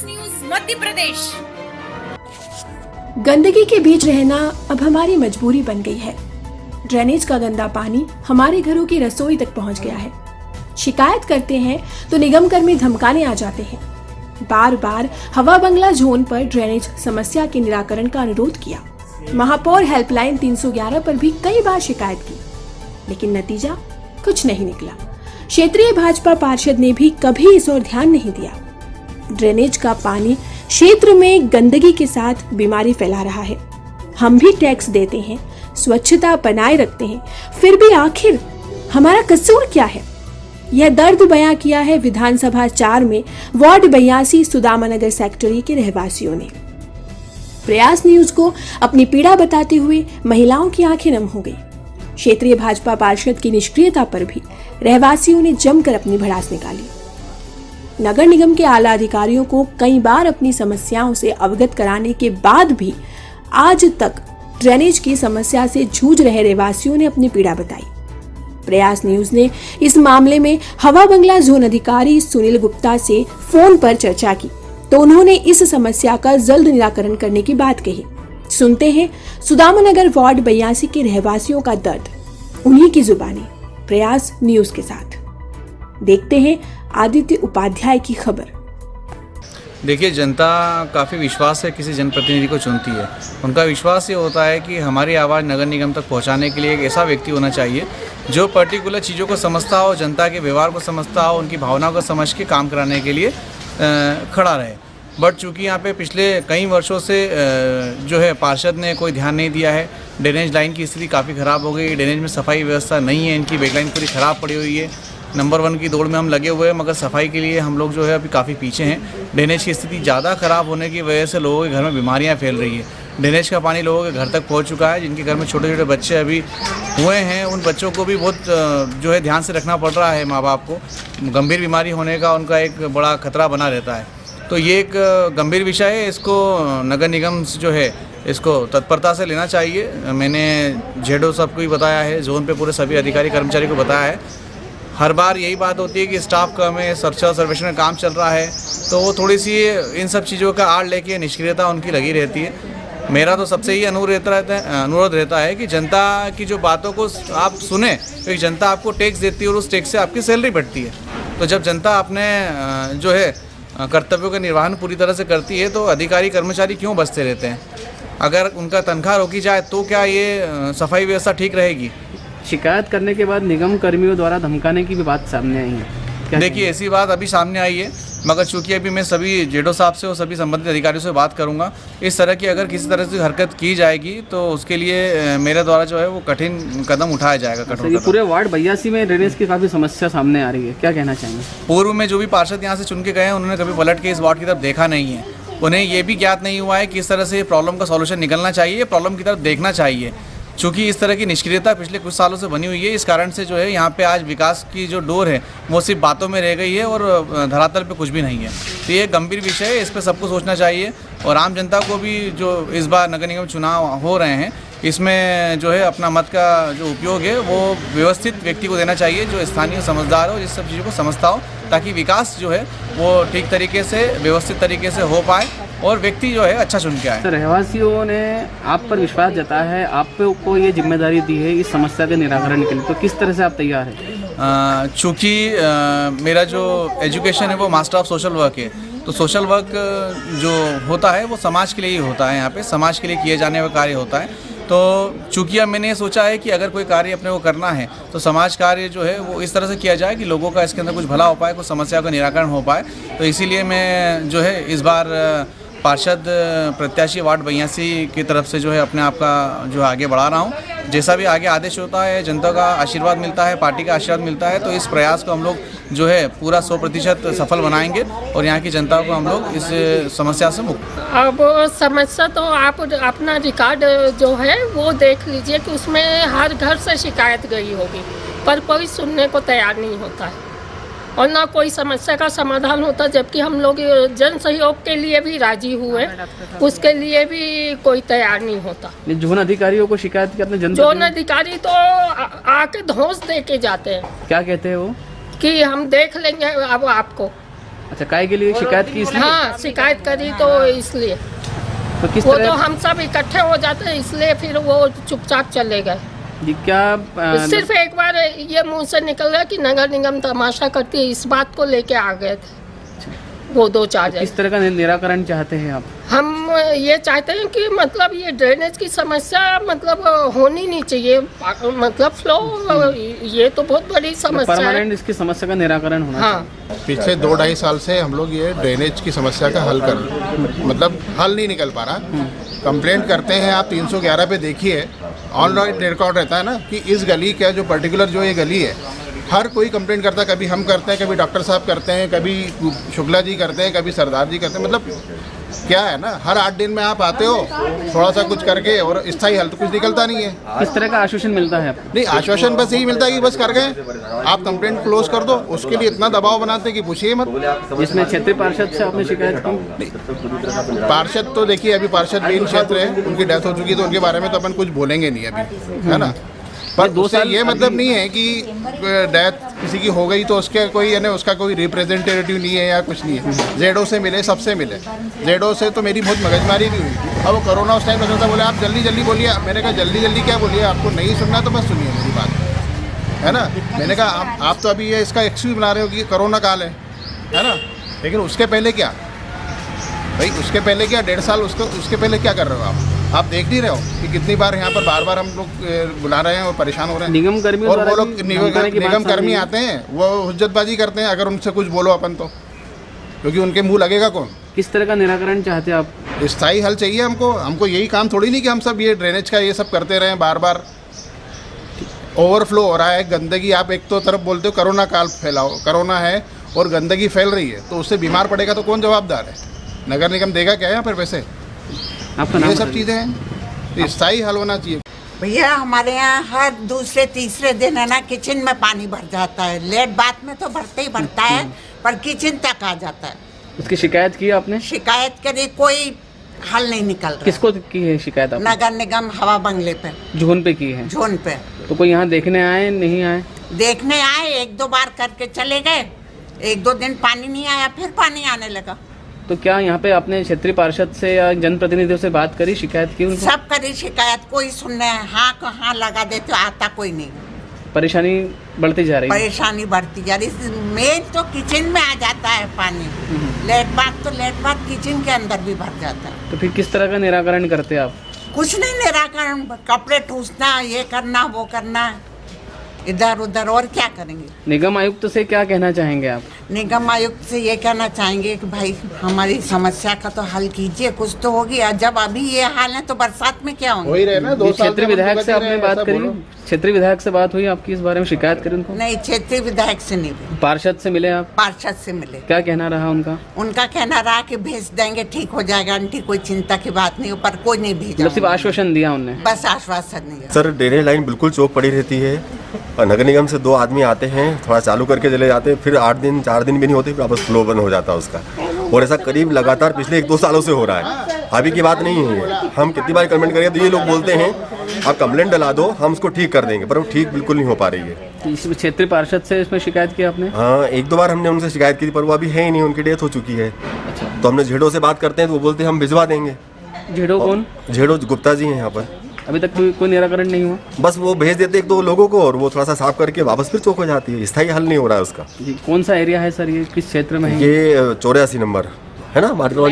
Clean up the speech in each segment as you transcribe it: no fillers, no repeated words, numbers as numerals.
प्रयास न्यूज मध्य प्रदेश। गंदगी के बीच रहना अब हमारी मजबूरी बन गई है। ड्रेनेज का गंदा पानी हमारे घरों की रसोई तक पहुंच गया है। शिकायत करते हैं तो निगम कर्मी धमकाने आ जाते हैं। बार बार हवा बंगला जोन पर ड्रेनेज समस्या के निराकरण का अनुरोध किया। महापौर हेल्पलाइन 311 पर भी कई बार शिकायत की, लेकिन नतीजा कुछ नहीं निकला। क्षेत्रीय भाजपा पार्षद ने भी कभी इस ओर ध्यान नहीं दिया। ड्रेनेज का पानी क्षेत्र में गंदगी के साथ बीमारी फैला रहा है। हम भी टैक्स देते हैं, स्वच्छता बनाए रखते हैं, फिर भी आखिर हमारा कसूर क्या है? यह दर्द बयां किया है विधानसभा 4 में वार्ड 82 सुदामानगर सेक्टरी के रहवासियों ने। प्रयास न्यूज को अपनी पीड़ा बताते हुए महिलाओं की आंखें नम हो गई। क्षेत्रीय भाजपा पार्षद की निष्क्रियता पर भी रहवासियों ने जमकर अपनी भड़ास निकाली। नगर निगम के आला अधिकारियों को कई बार अपनी समस्याओं से अवगत कराने के बाद भी आज तक ड्रेनेज की समस्या से जूझ रहे रहवासियों ने अपनी पीड़ा बताई। प्रयास न्यूज ने इस मामले में हवा बंगला जोन अधिकारी सुनील गुप्ता से फोन पर चर्चा की तो उन्होंने इस समस्या का जल्द निराकरण करने की बात कही। सुनते हैं सुदामानगर वार्ड 82 के रहवासियों का दर्द उन्हीं की जुबानी प्रयास न्यूज के साथ। देखते हैं आदित्य उपाध्याय की खबर। देखिए, जनता काफ़ी विश्वास से किसी जनप्रतिनिधि को चुनती है। उनका विश्वास ये होता है कि हमारी आवाज़ नगर निगम तक पहुंचाने के लिए एक ऐसा व्यक्ति होना चाहिए जो पर्टिकुलर चीज़ों को समझता हो, जनता के व्यवहार को समझता हो, उनकी भावनाओं को समझ के काम कराने के लिए खड़ा रहे। बट चूँकि यहाँ पे पिछले कई वर्षों से जो है पार्षद ने कोई ध्यान नहीं दिया है। ड्रेनेज लाइन की स्थिति काफ़ी ख़राब हो गई। ड्रेनेज में सफाई व्यवस्था नहीं है, इनकी बैकलाइन पूरी ख़राब पड़ी हुई है। नंबर 1 की दौड़ में हम लगे हुए हैं, मगर सफाई के लिए हम लोग जो है अभी काफ़ी पीछे हैं। ड्रेनेज की स्थिति ज़्यादा ख़राब होने की वजह से लोगों के घर में बीमारियां फैल रही है। ड्रेनेज का पानी लोगों के घर तक पहुंच चुका है। जिनके घर में छोटे छोटे बच्चे अभी हुए हैं, उन बच्चों को भी बहुत जो है ध्यान से रखना पड़ रहा है। माँ बाप को गंभीर बीमारी होने का उनका एक बड़ा खतरा बना रहता है। तो ये एक गंभीर विषय है। इसको नगर निगम जो है इसको तत्परता से लेना चाहिए। मैंने जेडो साहब को भी बताया है, जोन पे पूरे सभी अधिकारी कर्मचारी को बताया है। हर बार यही बात होती है कि स्टाफ का में सर्वेक्षण में काम चल रहा है, तो वो थोड़ी सी इन सब चीज़ों का आड़ लेके निष्क्रियता उनकी लगी रहती है। मेरा तो सबसे ही अनुरोध रहता है कि जनता की जो बातों को आप सुने, क्योंकि जनता आपको टैक्स देती है और उस टैक्स से आपकी सैलरी बढ़ती है। तो जब जनता अपने जो है कर्तव्यों का निर्वहन पूरी तरह से करती है तो अधिकारी कर्मचारी क्यों बचते रहते हैं? अगर उनका तनख्वाह रोकी जाए तो क्या ये सफाई व्यवस्था ठीक रहेगी? शिकायत करने के बाद निगम कर्मियों द्वारा धमकाने की भी बात सामने आई है। देखिए, ऐसी बात अभी सामने आई है, मगर चूंकि अभी मैं सभी जेडो साहब से और सभी संबंधित अधिकारियों से बात करूंगा। इस तरह की अगर किसी तरह से हरकत की जाएगी तो उसके लिए मेरे द्वारा जो है वो कठिन कदम उठाया जाएगा। कठोर कदम। पूरे वार्ड 82 में ड्रेनेज की काफ़ी समस्या सामने आ रही है, क्या कहना चाहेंगे? पूर्व में जो भी पार्षद यहाँ से चुन के गए हैं उन्होंने कभी पलट के इस वार्ड की तरफ देखा नहीं है। उन्हें ये भी ज्ञात नहीं हुआ है कि इस तरह से प्रॉब्लम का सॉल्यूशन निकलना चाहिए, प्रॉब्लम की तरफ देखना चाहिए। चूँकि इस तरह की निष्क्रियता पिछले कुछ सालों से बनी हुई है, इस कारण से जो है यहाँ पे आज विकास की जो डोर है वो सिर्फ बातों में रह गई है और धरातल पे कुछ भी नहीं है। तो ये गंभीर विषय है, इस पे सबको सोचना चाहिए और आम जनता को भी जो इस बार नगर निगम चुनाव हो रहे हैं इसमें जो है अपना मत का जो उपयोग है वो व्यवस्थित व्यक्ति को देना चाहिए जो स्थानीय समझदार हो, जिस सब चीज़ों को समझता हो, ताकि विकास जो है वो ठीक तरीके से व्यवस्थित तरीके से हो पाए और व्यक्ति जो है अच्छा चुन के आए। रहवासियों ने आप पर विश्वास जताया है, आपको ये जिम्मेदारी दी है इस समस्या के निराकरण के लिए, तो किस तरह से आप तैयार हैं? चूँकि मेरा जो एजुकेशन है वो मास्टर ऑफ सोशल वर्क है, तो सोशल वर्क जो होता है वो समाज के लिए ही होता है। यहाँ पे समाज के लिए किए जाने वाला कार्य होता है। तो चूँकि अब मैंने सोचा है कि अगर कोई कार्य अपने को करना है तो समाज कार्य जो है वो इस तरह से किया जाए कि लोगों का इसके अंदर कुछ भला हो पाए, कुछ समस्या का निराकरण हो पाए। तो इसीलिए मैं जो है इस बार पार्षद प्रत्याशी वार्ड 82 की तरफ से जो है अपने आप का जो आगे बढ़ा रहा हूँ। जैसा भी आगे आदेश होता है, जनता का आशीर्वाद मिलता है, पार्टी का आशीर्वाद मिलता है, तो इस प्रयास को हम लोग जो है पूरा 100% सफल बनाएंगे और यहाँ की जनता को हम लोग इस समस्या से मुक्त। अब समस्या तो आप अपना रिकॉर्ड जो है वो देख लीजिए कि उसमें हर घर से शिकायत गई होगी, पर कोई सुनने को तैयार नहीं होता है और ना कोई समस्या का समाधान होता। जबकि हम लोग जन सहयोग के लिए भी राजी हुए, उसके लिए भी कोई तैयार नहीं होता। जोन अधिकारियों को शिकायत की अपने जोन अधिकारी तो आके धौंस दे के जाते हैं। क्या कहते हैं वो? कि हम देख लेंगे अब आपको। अच्छा, काय के लिए शिकायत की इसलिए? हाँ, शिकायत करी तो इसलिए तो किस वो तो तरह हम सब इकट्ठे हो जाते हैं, इसलिए फिर वो चुपचाप चले गए। जी क्या सिर्फ एक बार ये मुंह से निकल गया कि नगर निगम तमाशा करती है, इस बात को लेके आ गए थे वो 2-4 जन। किस तरह का निराकरण चाहते हैं आप? हम ये चाहते हैं कि मतलब ये ड्रेनेज की समस्या मतलब होनी नहीं चाहिए, मतलब फ्लो, ये तो बहुत बड़ी समस्या है। परमानेंट इसकी समस्या का निराकरण होना हाँ, पिछले 2-2.5 साल से हम लोग ये ड्रेनेज की समस्या का हल मतलब हल नहीं निकल पा रहा। कंप्लेंट करते हैं, आप 311 पे देखिए, ऑन रिकॉर्ड रहता है ना कि इस गली का जो पर्टिकुलर जो ये गली है, हर कोई कंप्लेंट करता है। कभी हम करते हैं, कभी डॉक्टर साहब करते हैं, कभी शुक्ला जी करते हैं, कभी सरदार जी करते हैं। मतलब क्या है ना, हर 8 दिन में आप आते हो थोड़ा सा कुछ करके, और स्थायी हल तो कुछ निकलता नहीं है। किस तरह का आश्वासन मिलता है आपको? नहीं, आश्वासन बस यही मिलता है कि बस कर गए, आप कंप्लेंट क्लोज कर दो। उसके लिए इतना दबाव बनाते हैं कि पूछिए मत। इसमें क्षेत्रीय पार्षद से आपने शिकायत की? पार्षद तो देखिए, अभी पार्षद मेन क्षेत्र है, उनकी डेथ हो चुकी है, तो उनके बारे में तो अपन कुछ बोलेंगे नहीं अभी, है ना। पर 2 उससे साल ये मतलब नहीं है कि डेथ किसी की हो गई तो उसके कोई यानी उसका कोई रिप्रेजेंटेटिव नहीं है या कुछ नहीं है। जेडो से मिले, सबसे मिले। जेडो से तो मेरी बहुत मगजमारी भी हुई। अब वो कोरोना उस टाइम में बोले आप जल्दी जल्दी बोलिए। मैंने कहा जल्दी जल्दी क्या बोलिए, आपको नहीं सुनना तो बस सुनिए मेरी बात, है ना। मैंने कहा आप तो अभी ये इसका एक्सक्यूज बना रहे हो कि कोरोना काल है ना। लेकिन उसके पहले क्या भाई, उसके पहले क्या 1.5 साल उसके पहले क्या कर रहे हो आप देख नहीं रहे हो कि कितनी बार यहाँ पर बार हम लोग बुला रहे हैं और परेशान हो रहे हैं। निगम कर्मी और वो लोग निगम कर्मी आते हैं, वो हुज्जतबाजी करते हैं अगर उनसे कुछ बोलो अपन तो, क्योंकि उनके मुंह लगेगा कौन। किस तरह का निराकरण चाहते हैं आप? स्थायी हल चाहिए हमको यही काम थोड़ी नहीं कि हम सब ये ड्रेनेज का ये सब करते रहें बार। ओवरफ्लो हो रहा है, गंदगी। आप एक तो तरफ बोलते हो कोरोना काल फैलाओ, कोरोना है और गंदगी फैल रही है, तो उससे बीमार पड़ेगा तो कौन जवाबदार है? नगर निगम देगा क्या यहाँ पर पैसे? आपका नाम ये सब बताइए। चीज़ें हैं, स्थायी हल होना चाहिए। भैया हमारे यहाँ हर दूसरे तीसरे दिन है ना किचन में पानी भर जाता है। लेट बात में तो भरते ही भरता है, पर किचन तक आ जाता है। उसकी शिकायत की आपने? शिकायत करी, कोई हल नहीं निकल रहा। किसको की है शिकायत आपने? नगर निगम हवा बंगले पे, झोन पे की है। झोन पे तो कोई यहाँ देखने आए नहीं आए? देखने आए, 1-2 बार करके चले गए। 1-2 दिन पानी नहीं आया, फिर पानी आने लगा। तो क्या यहाँ पे आपने क्षेत्रीय पार्षद से या जनप्रतिनिधियों से बात करी, शिकायत की उनको? सब करी शिकायत, कोई सुनने हाँ को हाँ लगा देते, आता कोई नहीं। परेशानी बढ़ती जा रही है। परेशानी बढ़ती जा रही। मेन तो किचन में आ जाता है पानी। लेट बात किचन के अंदर भी भर जाता है। तो फिर किस तरह का निराकरण करते आप? कुछ नहीं निराकरण, कपड़े ठूसना, ये करना वो करना, इधर उधर, और क्या करेंगे। निगम आयुक्त से क्या कहना चाहेंगे आप? निगम आयुक्त से ये कहना चाहेंगे कि भाई हमारी समस्या का तो हल कीजिए, कुछ तो होगी। जब अभी ये हाल है तो बरसात में क्या होंगे। हो ही रहे ना 2 साल क्षेत्रीय से विधायक से आपने बात करी? बोलो। क्षेत्रीय विधायक से बात हुई आपकी, इस बारे में शिकायत करी उनको? नहीं, क्षेत्रीय विधायक से नहीं हुई। पार्षद से मिले आप? पार्षद से मिले। क्या कहना रहा उनका? उनका कहना रहा कि भेज देंगे, ठीक हो जाएगा आंटी, कोई चिंता की बात नहीं, पर कोई नहीं भेजा। मतलब सिर्फ आश्वासन दिया उन्होंने? बस आश्वासन नहीं है। सर ड्रेनेज लाइन बिल्कुल चौक पड़ी रहती है और नगर निगम से 2 आदमी आते हैं, थोड़ा चालू करके चले जाते हैं, फिर 8 दिन 4 दिन भी नहीं होते, फिर वापस फ्लो बंद हो जाता है उसका। और ऐसा करीब लगातार पिछले 1-2 सालों से हो रहा है, अभी की बात नहीं है। हम कितनी बार कंप्लेंट करेंगे तो ये लोग बोलते हैं आप कंप्लेंट डला दो, हम उसको ठीक कर देंगे, पर वो ठीक बिल्कुल नहीं हो पा रही है। इसमें क्षेत्रीय पार्षद से इसमें शिकायत की आपने? हाँ, 1-2 बार हमने उनसे शिकायत की थी, पर वो अभी है ही नहीं, उनकी डेथ हो चुकी है। तो हमने झेड़ो से बात करते हैं तो वो बोलते हैं हम भिजवा देंगे। झेड़ो कौन? झेड़ो गुप्ता जी हैं यहाँ पर। अभी तक कोई निराकरण नहीं हुआ? बस वो भेज देते एक 2 लोगों को और वो थोड़ा सा साफ करके वापस फिर चौक हो जाती है, स्थायी हल नहीं हो रहा है उसका। जी, कौन सा एरिया है सर ये, किस क्षेत्र में है? ये 84 नंबर है ना, वार्ड नंबर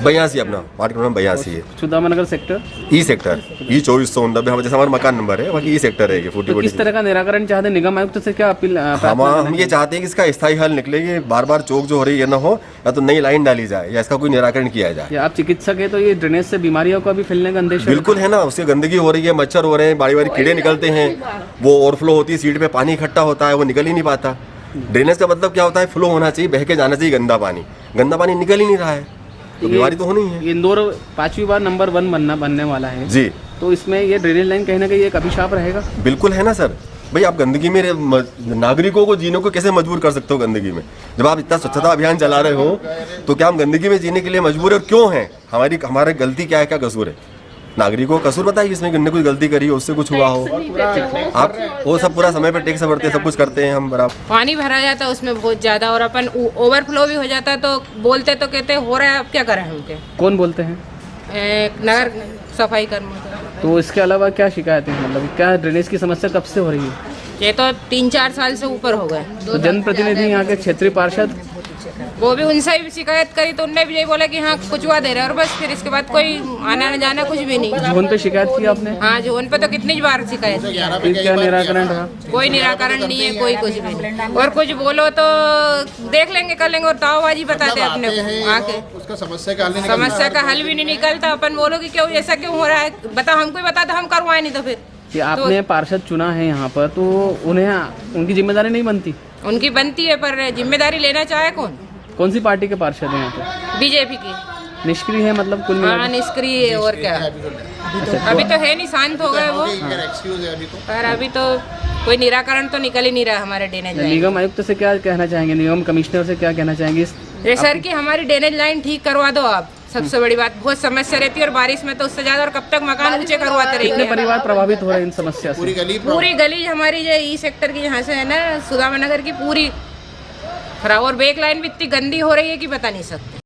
82, अपना वार्ड नंबर 82 है। सुदामानगर सेक्टर, ई सेक्टर, ई 2490 जैसे हमारा मकान नंबर है, बाकी ई सेक्टर है ये 40। तो किस तरह का निराकरण चाहते हैं? निगम आयुक्त से क्या अपील? हम ये चाहते हैं कि इसका स्थायी हल निकले, ये बार चौक जो हो रही है ना हो, या तो नई लाइन डाली जाए या इसका कोई निराकरण किया जाए। आप चिकित्सक है तो ये ड्रेनेज से बीमारियों का भी फैलने का अंदेशा? बिल्कुल है ना, उससे गंदगी हो रही है, मच्छर हो रहे हैं, बारी कीड़े निकलते हैं, वो ओवरफ्लो होती है, सीट पे पानी इकट्ठा होता है, वो निकल ही नहीं पाता। ड्रेनेज का मतलब क्या होता है? फ्लो होना चाहिए, बह के जाना चाहिए गंदा पानी निकल ही नहीं रहा है, तो बीमारी तो होनी है। इंदौर 5वीं बार नंबर 1 बनने वाला है जी, तो इसमें ये ड्रेनेज लाइन कहीं ना कहीं एक अभिशाप रहेगा। बिल्कुल है ना सर। भाई आप गंदगी में नागरिकों को जीने को कैसे मजबूर कर सकते हो गंदगी में? जब आप इतना स्वच्छता अभियान चला रहे हो तो क्या हम गंदगी में जीने के लिए मजबूर है? और क्यों हैं? हमारी गलती क्या है, क्या कसूर है? नागरिकों को कसूर बताइए इसमें कि उनने कुछ गलती करी हो, उससे कुछ हुआ हो। आप वो सब पूरा समय पे टैक्स भरते हैं, सब कुछ करते हैं हम बराबर। पानी भरा जाता है उसमें बहुत ज़्यादा, और अपन ओवरफ्लो भी हो जाता है तो बोलते तो कहते हो रहा है, अब क्या करें हम के। कौन बोलते हैं? नगर सफाई कर्मी। तो इसके अलावा क्या शिकायतें हैं, मतलब क्या ड्रेनेज की समस्या कब से हो रही है? ये तो 3-4 साल से ऊपर हो गए। तो जनप्रतिनिधि यहाँ के क्षेत्रीय पार्षद, वो भी उनसे भी शिकायत करी तो उनने भी यही बोला कि हाँ कुचवा दे रहे हैं, और बस फिर इसके बाद कोई आना न जाना कुछ भी नहीं। जोन पे शिकायत की आपने? हाँ जोन पे तो कितनी बार शिकायत की। फिर क्या निराकरण रहा? कोई निराकरण नहीं है, कोई कुछ भी नहीं। और कुछ बोलो तो देख लेंगे कर लेंगे, और तावबाजी बताते हैं अपने को आके। उसका समस्या का हल नहीं समस्या का हल भी नहीं निकलता। अपन बोलो कि क्यों ऐसा क्यों हो रहा है, बता हमको ही बता दो, हम करवाए नहीं तो फिर। कि आपने पार्षद चुना है यहाँ पर, तो उन्हें उनकी जिम्मेदारी नहीं बनती? उनकी बनती है, पर जिम्मेदारी लेना चाहे कौन? कौन सी पार्टी के पार्षद हैं यहाँ पे? बीजेपी की। निष्क्रिय है मतलब कुल मिला हाँ के? निष्क्रिय है, और क्या। अभी तो है नहीं, शांत हो गए वो, एक्सक्यूज है अभी तो। पर अभी तो कोई निराकरण तो निकल ही नहीं रहा हमारे ड्रेनेज लाइन। निगम आयुक्त से क्या कहना चाहेंगे, निगम कमिश्नर से क्या कहना चाहेंगे? ये सर कि हमारी ड्रेनेज लाइन ठीक करवा दो आप, सबसे बड़ी बात। बहुत समस्या रहती है, और बारिश में तो उससे ज्यादा, और कब तक मकान ऊंचे करवाते कितने रहेंगे। परिवार प्रभावित हो रहे हैं इन समस्या से? पूरी गली हमारी जो ई सेक्टर की यहाँ से है ना, सुदामा नगर की पूरी खराब, और बेक लाइन भी इतनी गंदी हो रही है कि बता नहीं सकते।